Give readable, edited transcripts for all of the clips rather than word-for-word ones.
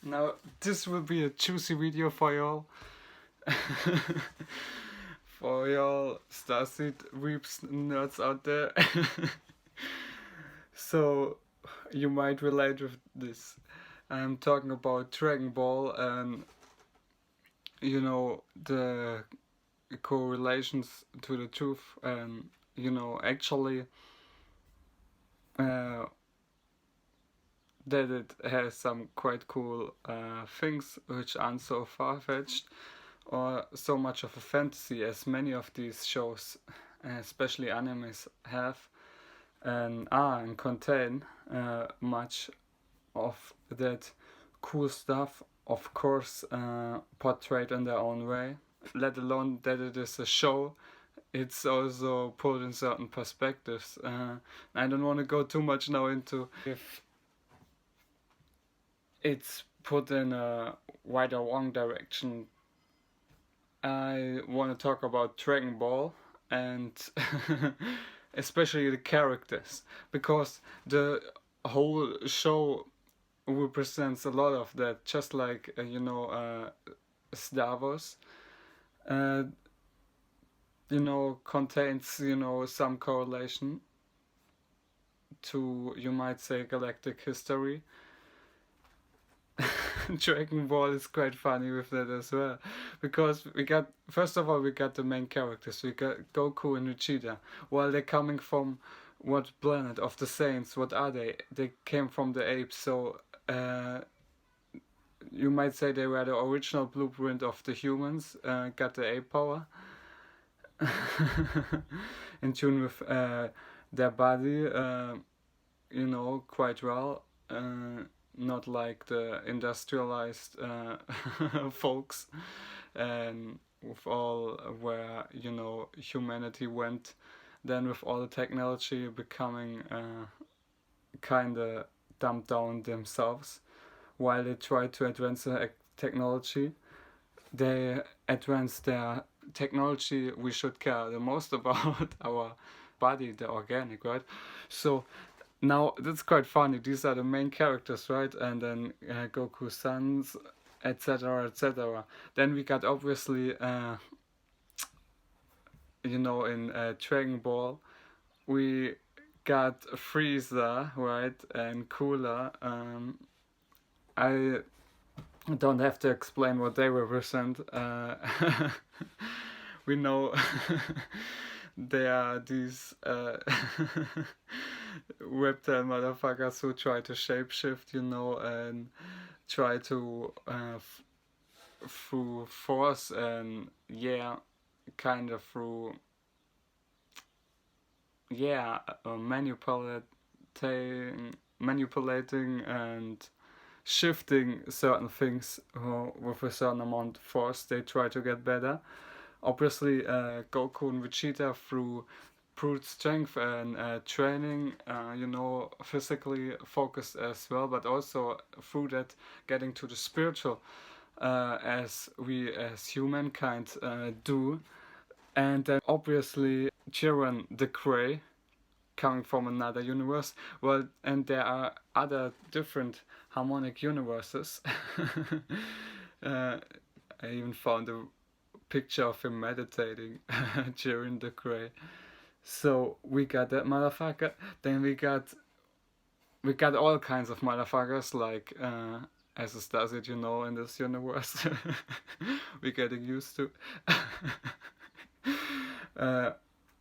Now this will be a juicy video for y'all. For y'all Starseed weeps nerds out there. So you might relate with this. I'm talking about Dragon Ball and you know the correlations to the truth, and actually uh, that it has some quite cool things which aren't so far-fetched or so much of a fantasy as many of these shows, especially animes, have and contain much of that cool stuff, of course, portrayed in their own way. Let alone that it is a show, it's also put in certain perspectives. I don't want to go too much now into if it's put in a right or wrong direction. I want to talk about Dragon Ball and especially the characters, because the whole show represents a lot of that, just like Star Wars contains some correlation to, you might say, galactic history. Dragon Ball is quite funny with that as well, because first of all we got the main characters. We got Goku and Vegeta. Well, they're coming from what planet of the Saints? What are they? They came from the apes, so you might say they were the original blueprint of the humans. Got the ape power in tune with their body, quite well. Not like the industrialized folks, and with all where humanity went then with all the technology becoming kinda dumbed down themselves. While they try to advance the technology, they advance their technology. We should care the most about our body, the organic, right? So now that's quite funny. These are the main characters, right? And then Goku's sons, etc., etc. Then we got obviously, in Dragon Ball, we got Frieza, right, and Cooler. I don't have to explain what they represent. We know they are these reptile motherfuckers who try to shapeshift, and try to through force and kind of through manipulating and shifting certain things with a certain amount of force. They try to get better. Obviously, Goku and Vegeta through brute strength and training, physically focused as well, but also through that getting to the spiritual, as we as humankind do. And then obviously Jiren the Grey, coming from another universe. Well, and there are other different harmonic universes. I even found a picture of him meditating, Jiren the Grey. So we got that motherfucker. Then we got all kinds of motherfuckers, like as it does it, in this universe. We're getting used to.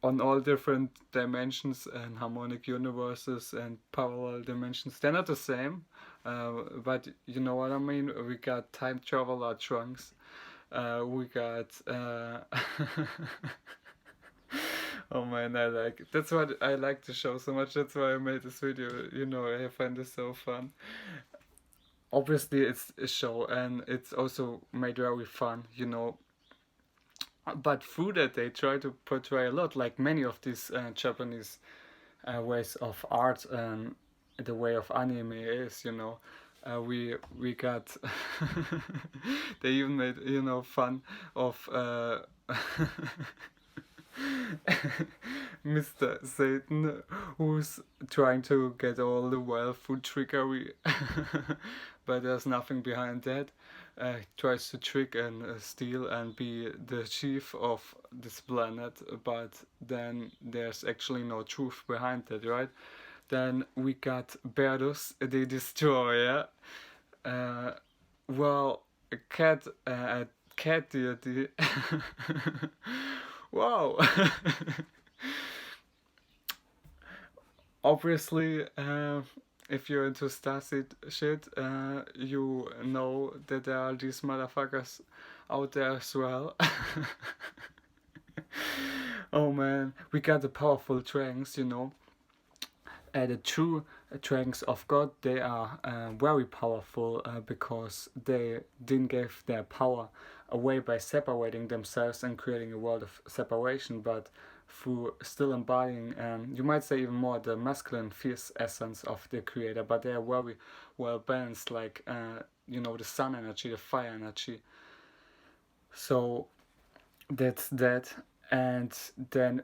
On all different dimensions and harmonic universes and parallel dimensions. They're not the same, but you know what I mean. We got time traveler Trunks. We got oh man, that's what I like to show so much. That's why I made this video. I find this so fun. Obviously, it's a show and it's also made very fun. But through that, they try to portray a lot, like many of these Japanese ways of art and the way of anime is. We got they even made fun of Mr. Satan, who's trying to get all the wealth through trickery, but there's nothing behind that. He tries to trick and steal and be the chief of this planet, but then there's actually no truth behind that, right? Then we got Berdus, the Destroyer. Well, a cat deity. Wow. Obviously, if you're into Starseed shit, you know that there are these motherfuckers out there as well. Oh man, we got the powerful dragons, you know. The true dragons of God, they are very powerful because they didn't give their power away by separating themselves and creating a world of separation, but through still embodying, you might say even more, the masculine fierce essence of the creator, but they are very well balanced, like, you know, the sun energy, the fire energy. So that's that. And then,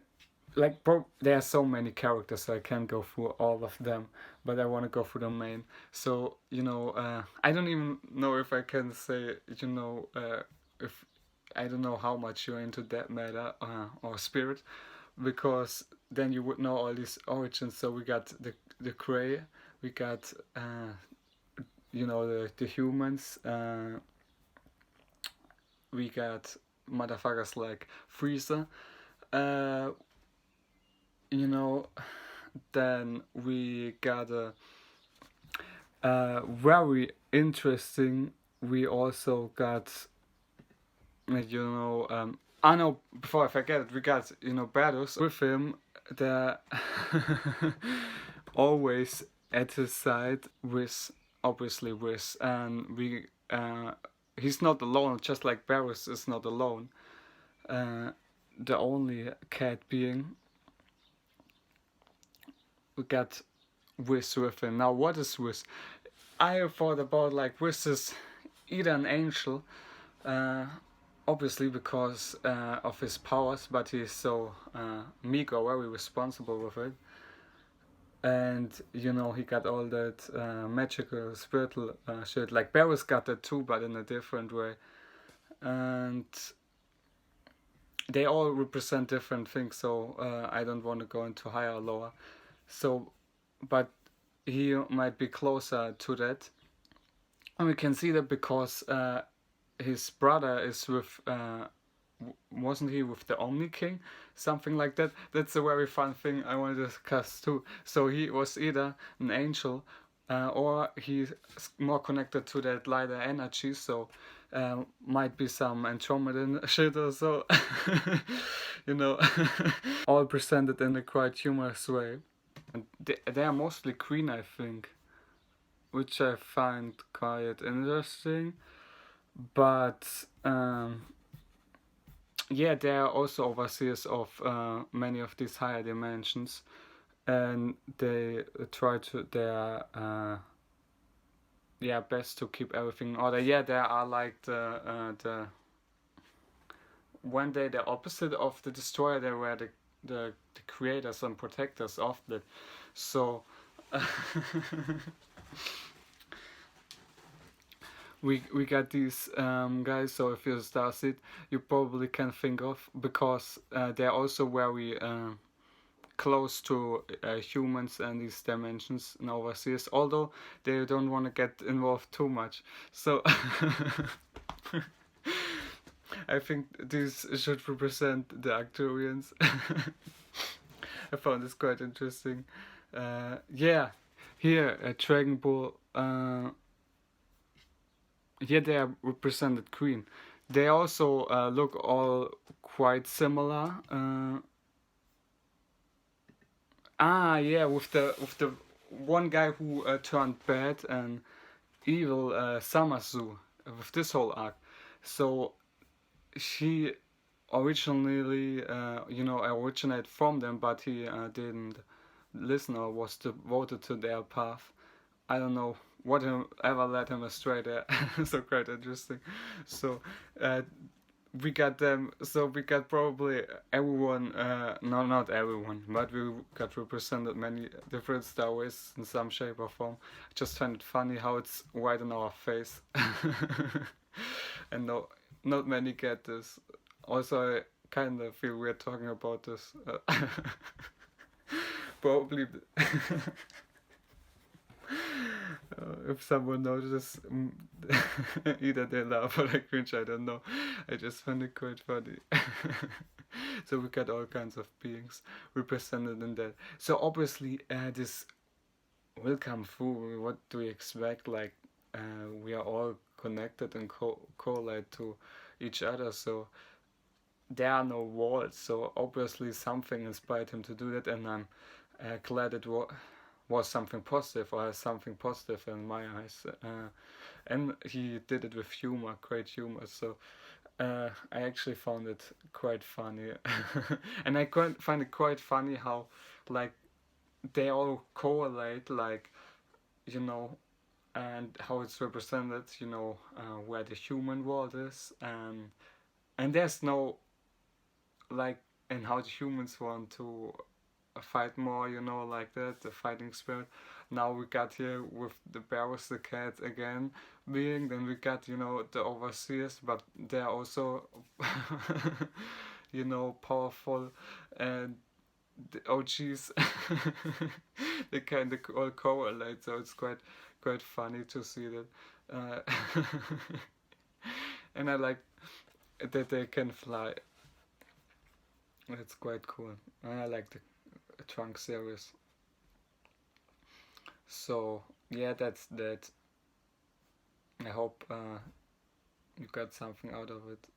like, there are so many characters, so I can't go through all of them, but I want to go through the main. So, you know, I don't even know if I can say, you know, if I don't know how much you're into that matter or spirit, because then you would know all these origins. So we got the Grey, we got you know, the humans, we got motherfuckers like Freezer, you know. Then we got a very interesting. We also got, you know, I know, before I forget it, we got, you know, battles with him. They're always at his side with, obviously, with, and we, he's not alone, just like Barris is not alone. The only cat being. We got Wiz with him. Now, what is Wiz? I thought about, like, Wiz is either an angel, obviously because of his powers, but he's so meager, very responsible with it. And, you know, he got all that magical, spiritual shit. Like, Barris got that too, but in a different way. And they all represent different things, so I don't want to go into higher or lower. So, but he might be closer to that. And we can see that because his brother is with, wasn't he with the Omni King? Something like that. That's a very fun thing I want to discuss too. So he was either an angel or he's more connected to that lighter energy. So might be some Andromedan shit or so. You know, all presented in a quite humorous way. And they are mostly green, I think, which I find quite interesting. But yeah, they are also overseers of many of these higher dimensions, and they try to their best to keep everything in order. Yeah, they are like the one day the opposite of the destroyer. They were the creators and protectors of that. So we got these guys. So if you're Starseed, you probably can think of, because they're also very close to humans and these dimensions and overseas, although they don't want to get involved too much. So I think this should represent the Arcturians. I found this quite interesting. Yeah, here at Dragonball, here they are represented green. They also look all quite similar. Yeah, with the one guy who turned bad and evil, Samazu, with this whole arc. So she originally, originated from them, but he didn't listen or was devoted to their path. I don't know what ever led him astray there. So quite interesting. So we got them, so we got probably everyone, no, not everyone, but we got represented many different Star Wars in some shape or form. I just find it funny how it's right in our face. And no, not many get this. Also, I kind of feel weird talking about this. Probably if someone notices, either they laugh or they cringe, I don't know. I just find it quite funny. So we got all kinds of beings represented in that. So obviously, this will come through. What do we expect? Like, we are all connected and correlate to each other. So there are no walls. So obviously, something inspired him to do that, and I'm glad it was something positive, or has something positive in my eyes. And he did it with humor, great humor. So I actually found it quite funny. And I find it quite funny how, like, they all correlate, like, you know, and how it's represented, where the human world is, and there's no, like, and how the humans want to fight more, like that, the fighting spirit. Now we got here with the bears, the cat again being, then we got, the overseers, but they're also, powerful, and the OGs, they kind of all correlate, so it's quite funny to see that. And I like that they can fly. It's quite cool. I like the Trunk series. So yeah, that's that. I hope you got something out of it.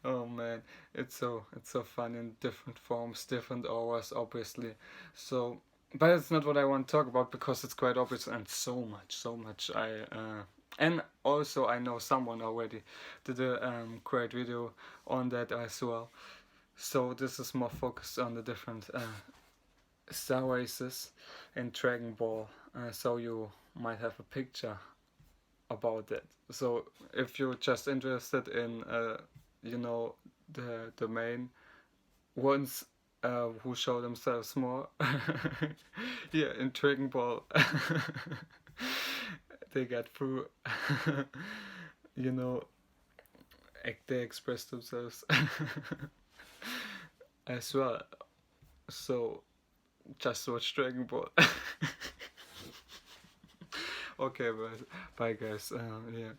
Oh man, it's so fun in different forms, different auras, obviously. So, but it's not what I want to talk about because it's quite obvious, and so much. And also I know someone already did a great video on that as well. So this is more focused on the different star races in Dragon Ball. So you might have a picture about that. So if you're just interested in, the main ones who show themselves more, yeah, in Dragon Ball, they get through, you know, they express themselves as well. So just watch Dragon Ball. Okay, bye guys. Yeah.